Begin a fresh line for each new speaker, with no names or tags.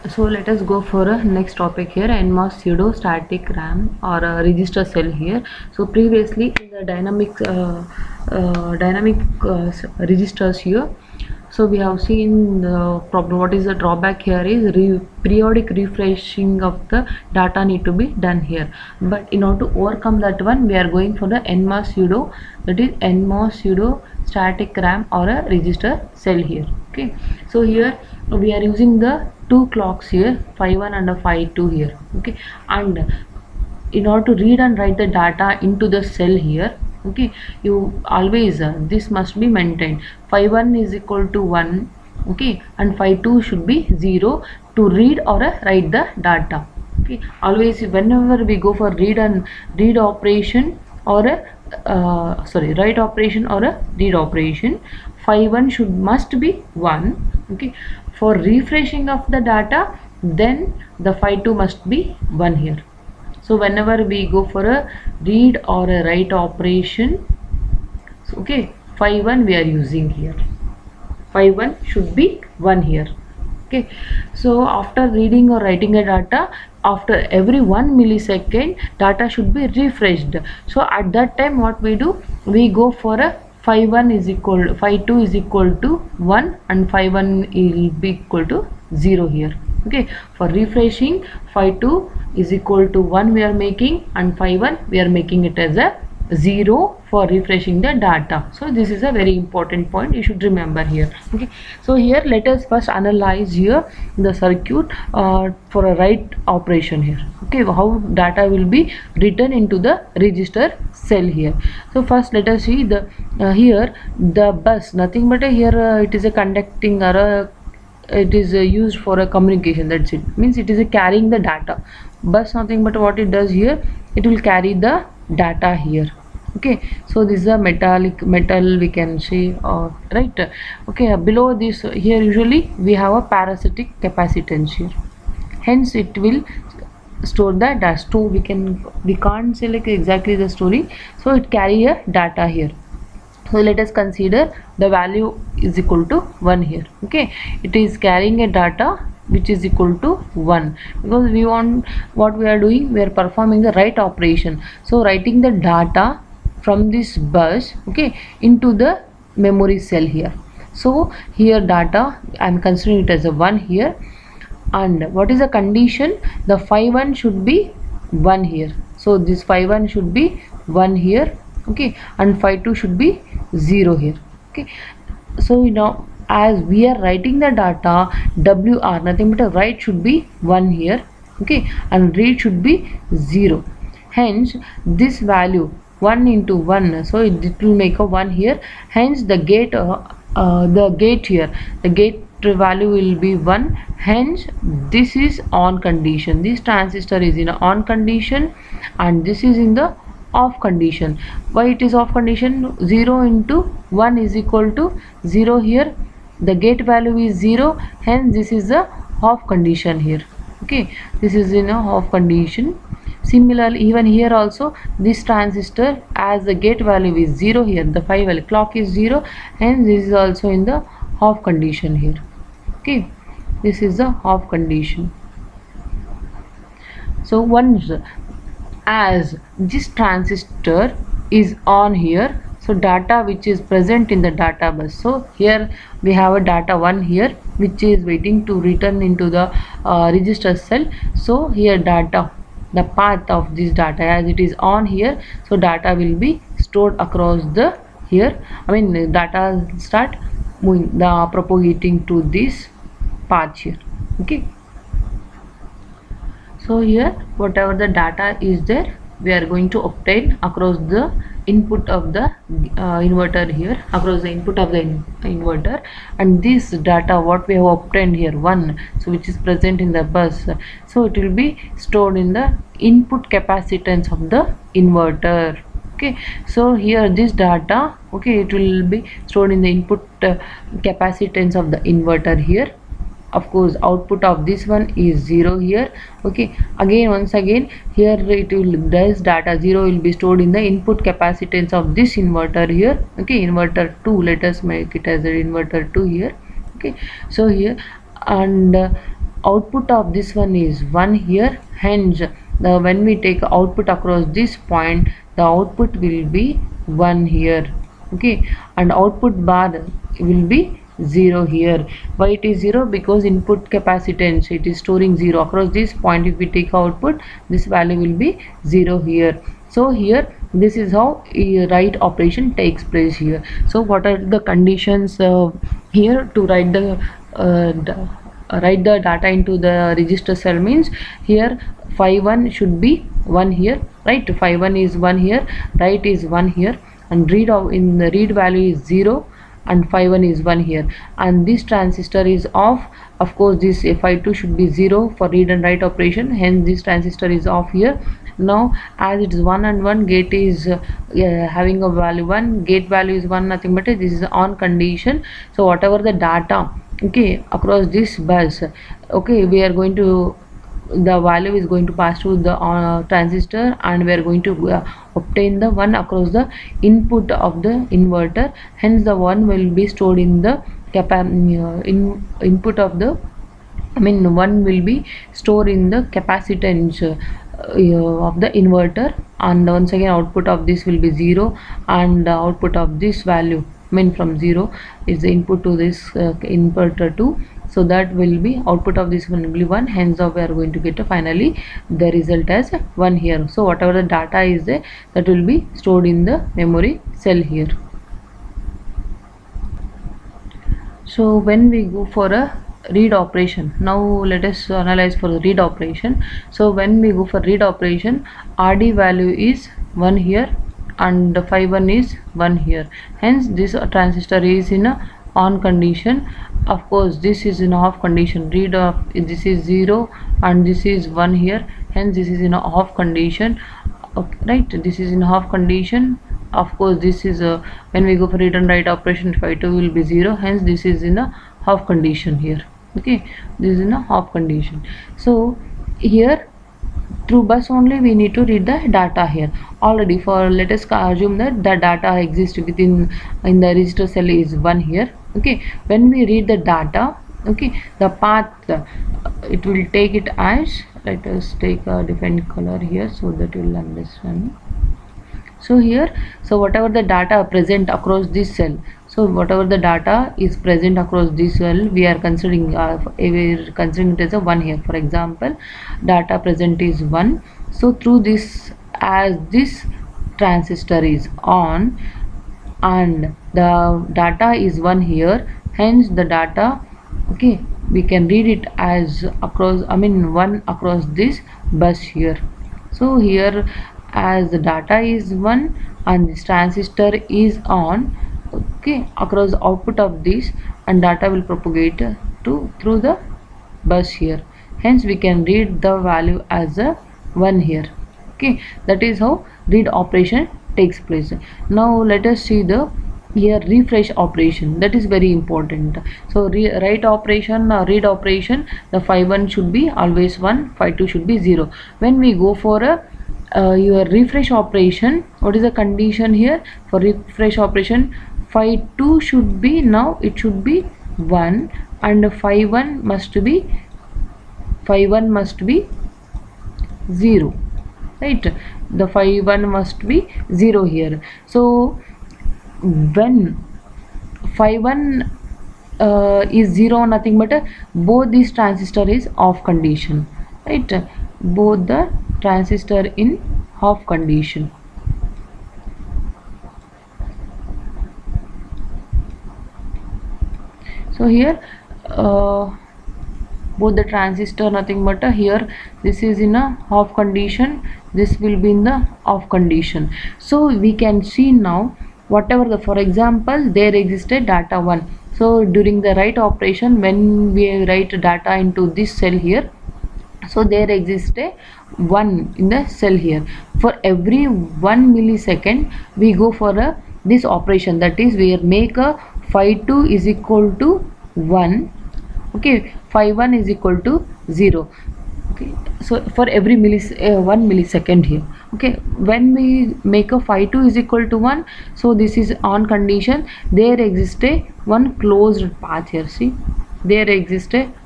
So let us go for a next topic here, NMOS pseudo static RAM or a register cell here. So previously in the dynamic registers here, so we have seen the problem. What is the drawback here is periodic refreshing of the data need to be done here. But in order to overcome that one, we are going for the NMOS pseudo, that is NMOS pseudo static RAM or a register cell here. Okay, so here we are using the two clocks here, phi 1 and a phi 2 here. Okay, and in order to read and write the data into the cell here, okay, you always this must be maintained. Phi 1 is equal to 1, okay, and phi 2 should be 0 to read or write the data. Okay, always whenever we go for read operation or a write operation or a read operation, phi 1 must be 1. Okay, for refreshing of the data, then the phi 2 must be 1 here. So whenever we go for a read or a write operation, so okay, phi 1 we are using here, phi 1 should be 1 here. Okay, so after reading or writing a data, after every 1 millisecond data should be refreshed. So at that time what we do, we go for a phi 1 is equal, phi 2 is equal to 1 and phi 1 will be equal to 0 here. Okay, for refreshing, phi 2 is equal to 1 we are making, and phi 1 we are making it as a 0 for refreshing the data. So this is a very important point you should remember here. Okay, so here let us first analyze here the circuit for a write operation here. Okay, how data will be written into the register cell here. So first let us see the here the bus, nothing but here it is a conducting or a, it is used for a communication, that's it, means it is carrying the data. Bus nothing but what it does here, it will carry the data here. Okay, so this is a metal we can see, right. Okay, below this here usually we have a parasitic capacitance here, hence it will store the data. So we can't say like exactly the story, so it carry a data here. So let us consider the value is equal to 1 here. Okay, it is carrying a data which is equal to 1, because we want, what we are doing, we are performing the write operation. So writing the data from this bus, okay, into the memory cell here. So here data I am considering it as a 1 here, and what is the condition, the phi 1 should be 1 here. So this phi 1 should be 1 here. Okay, and phi 2 should be 0 here. Okay, so now as we are writing the data, WR nothing but a write should be 1 here. Okay, and read should be 0, hence this value 1 into 1, so it will make a 1 here, hence the gate here, the gate value will be 1, hence this is on condition, this transistor is in a on condition and this is in the off condition. Why it is off condition? 0 into 1 is equal to 0 here, the gate value is 0, hence this is the off condition here. Okay, this is in a off condition. Similarly even here also this transistor, as the gate value is 0 here, the phi value clock is 0, hence this is also in the off condition here. Okay, this is the off condition. So once as this transistor is on here, so data which is present in the data bus, so here we have a data 1 here which is waiting to return into the register cell. So here data, the path of this data as it is on here, so data will be stored across the here, I mean data start moving, the propagating to this path here. Okay, so here whatever the data is there, we are going to obtain across the input of the inverter here, across the input of the inverter, and this data what we have obtained here 1, so which is present in the bus, so it will be stored in the input capacitance of the inverter. Okay, so here this data, okay, it will be stored in the input capacitance of the inverter here. Of course output of this one is 0 here. Okay, again once again here it will, this data 0 will be stored in the input capacitance of this inverter here. Okay, inverter 2, let us make it as an inverter 2 here. Okay, so here and output of this one is 1 here, hence when we take output across this point, the output will be 1 here. Okay, and output bar will be 0 here. Why it is 0? Because input capacitance, it is storing 0 across this point. If we take output, this value will be 0 here. So here, this is how write operation takes place here. So what are the conditions here to write the data into the register cell? Means here phi 1 should be 1 here, right? Phi 1 is 1 here, write is 1 here, and read in the read value is 0, and phi 1 is 1 here, and this transistor is off. Of course this phi 2 should be 0 for read and write operation, hence this transistor is off here. Now as it is 1 and 1, gate is having a value 1, gate value is 1, nothing but this is on condition. So whatever the data, okay, across this bus, okay, we are going to, the value is going to pass through the transistor, and we are going to obtain the 1 across the input of the inverter. Hence the 1 will be stored in the input of the, I mean 1 will be stored in the capacitance of the inverter, and once again output of this will be 0, and the output of this value, I mean from 0 is the input to this inverter 2. So that will be output of this one will be 1, hence we are going to get finally the result as 1 here. So whatever the data is there, that will be stored in the memory cell here. So when we go for a read operation, now let us analyze for the read operation. So when we go for read operation, RD value is 1 here, and phi 1 is 1 here, hence this transistor is in a on condition. Of course this is in off condition. Read this is 0 and this is 1 here, hence this is in a off condition. Okay, right, this is in off condition. Of course this is when we go for read and write operation, phi 2 will be 0, hence this is in a half condition here. Okay, this is in a half condition. So here through bus only we need to read the data here. Already for, let us assume that the data exists within in the register cell is 1 here. Okay, when we read the data, okay, the path it will take it as, let us take a different color here so that you will understand. So here, so whatever the data present across this cell, so whatever the data is present across this cell, we are considering it as a 1 here. For example, data present is 1. So through this, as this transistor is on and the data is 1 here, hence the data, okay, we can read it as across, I mean 1 across this bus here. So here, as the data is 1 and this transistor is on, okay, across the output of this, and data will propagate to through the bus here, hence we can read the value as a 1 here. Okay, that is how read operation takes place. Now let us see the here refresh operation, that is very important. So write operation, read operation, the phi 1 should be always 1, phi 2 should be 0. When we go for a your refresh operation, what is the condition here for refresh operation? Phi 2 should be, now it should be 1, and phi 1 must be 0, right? The phi 1 must be 0 here. So when phi 1 is 0, nothing but both this transistor is off condition, right? Both the transistor in off condition. So here both the transistor, nothing but here this is in a off condition, this will be in the off condition. So we can see now whatever the, for example, there existed data 1. So during the write operation, when we write data into this cell here, so there exists a 1 in the cell here. For every 1 millisecond we go for a this operation, that is we make a phi 2 is equal to 1, okay, phi 1 is equal to 0. Okay, so for every 1 millisecond here, okay, when we make a phi 2 is equal to 1, so this is on condition, there exists a one closed path here. See, there exists a